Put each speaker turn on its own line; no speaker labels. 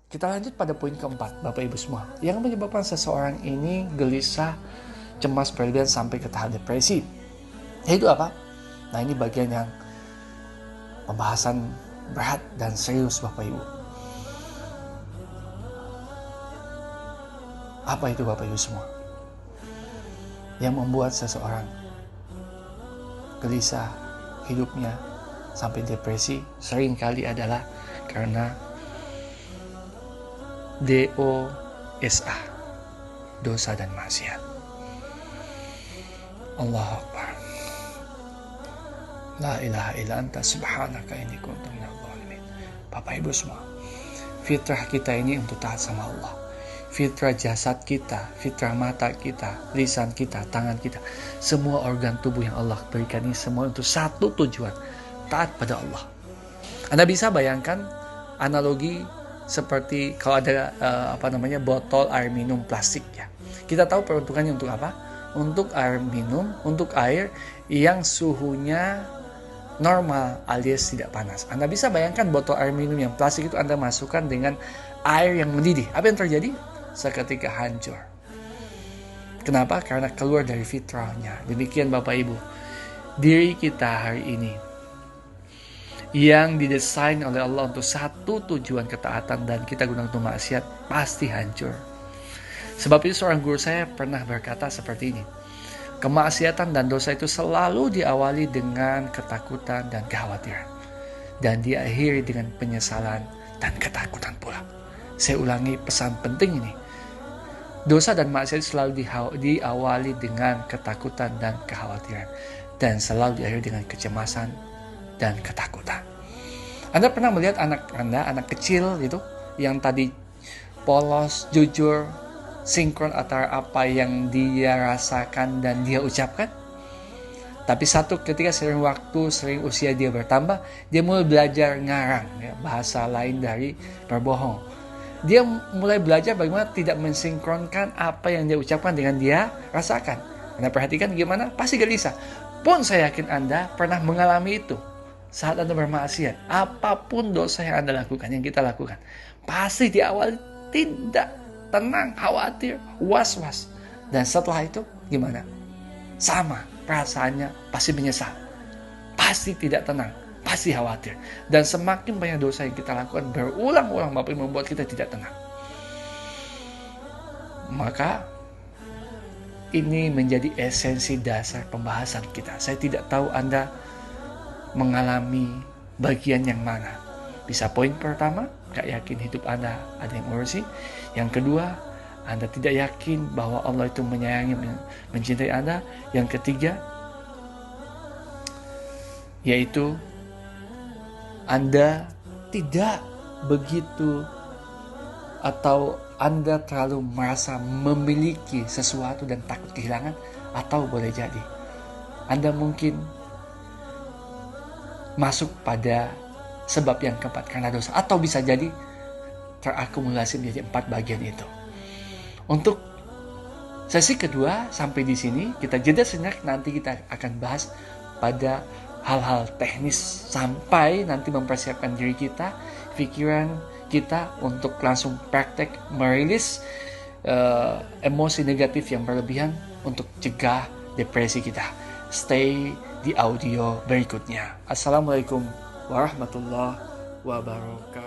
Kita lanjut pada poin keempat, Bapak Ibu semua. Yang menyebabkan seseorang ini gelisah, cemas berlebihan sampai ke tahap depresi. Yaitu apa? Nah, ini bagian yang pembahasan berat dan serius, Bapak Ibu. Apa itu, Bapak Ibu semua? Yang membuat seseorang gelisah hidupnya sampai depresi seringkali adalah karena DOSA, dosa dan maksiat. Allahu Akbar. La ilaha illa anta subhanaka inni kuntu minadh dhalimin. Bapak Ibu semua, fitrah kita ini untuk taat sama Allah. Fitrah jasad kita, fitrah mata kita, lisan kita, tangan kita, semua organ tubuh yang Allah berikan ini semua untuk satu tujuan, taat pada Allah. Anda bisa bayangkan analogi seperti kalau ada botol air minum plastik ya. Kita tahu peruntukannya untuk apa? Untuk air minum, untuk air yang suhunya normal alias tidak panas. Anda bisa bayangkan botol air minum yang plastik itu Anda masukkan dengan air yang mendidih. Apa yang terjadi? Seketika hancur. Kenapa? Karena keluar dari fitrahnya. Demikian Bapak Ibu, diri kita hari ini yang didesain oleh Allah untuk satu tujuan ketaatan dan kita gunakan untuk maksiat pasti hancur. Sebab itu seorang guru saya pernah berkata seperti ini, kemaksiatan dan dosa itu selalu diawali dengan ketakutan dan kekhawatiran, dan diakhiri dengan penyesalan dan ketakutan pula. Saya ulangi pesan penting ini. Dosa dan maksiat selalu diawali dengan ketakutan dan kekhawatiran, dan selalu diakhiri dengan kecemasan dan ketakutan. Anda pernah melihat anak kecil gitu, yang tadi polos, jujur, sinkron antara apa yang dia rasakan dan dia ucapkan? Tapi ketika sering usia dia bertambah, dia mulai belajar ngarang, ya, bahasa lain dari berbohong. Dia mulai belajar bagaimana tidak mensinkronkan apa yang dia ucapkan dengan dia rasakan. Anda perhatikan gimana? Pasti gelisah. Pun saya yakin Anda pernah mengalami itu. Saat Anda bermaksiat, apapun dosa yang Anda lakukan, yang kita lakukan, pasti di awal tidak tenang, khawatir, was-was. Dan setelah itu gimana? Sama, perasaannya pasti menyesal, pasti tidak tenang, pasti khawatir. Dan semakin banyak dosa yang kita lakukan berulang-ulang, Bapak Ibu, membuat kita tidak tenang. Maka ini menjadi esensi dasar pembahasan kita. Saya tidak tahu Anda mengalami bagian yang mana. Bisa poin pertama, gak yakin hidup Anda ada yang ngurusi. Yang kedua, Anda tidak yakin bahwa Allah itu menyayangi, mencintai Anda. Yang ketiga, yaitu Anda tidak begitu atau Anda terlalu merasa memiliki sesuatu dan takut kehilangan, atau boleh jadi Anda mungkin masuk pada sebab yang keempat karena dosa, atau bisa jadi terakumulasi menjadi 4 bagian itu. Untuk sesi kedua sampai di sini, kita jeda sejenak, nanti kita akan bahas pada hal-hal teknis sampai nanti mempersiapkan diri kita, pikiran kita untuk langsung praktek merilis emosi negatif yang berlebihan untuk cegah depresi kita. Stay di audio berikutnya. Assalamualaikum warahmatullahi wabarakatuh.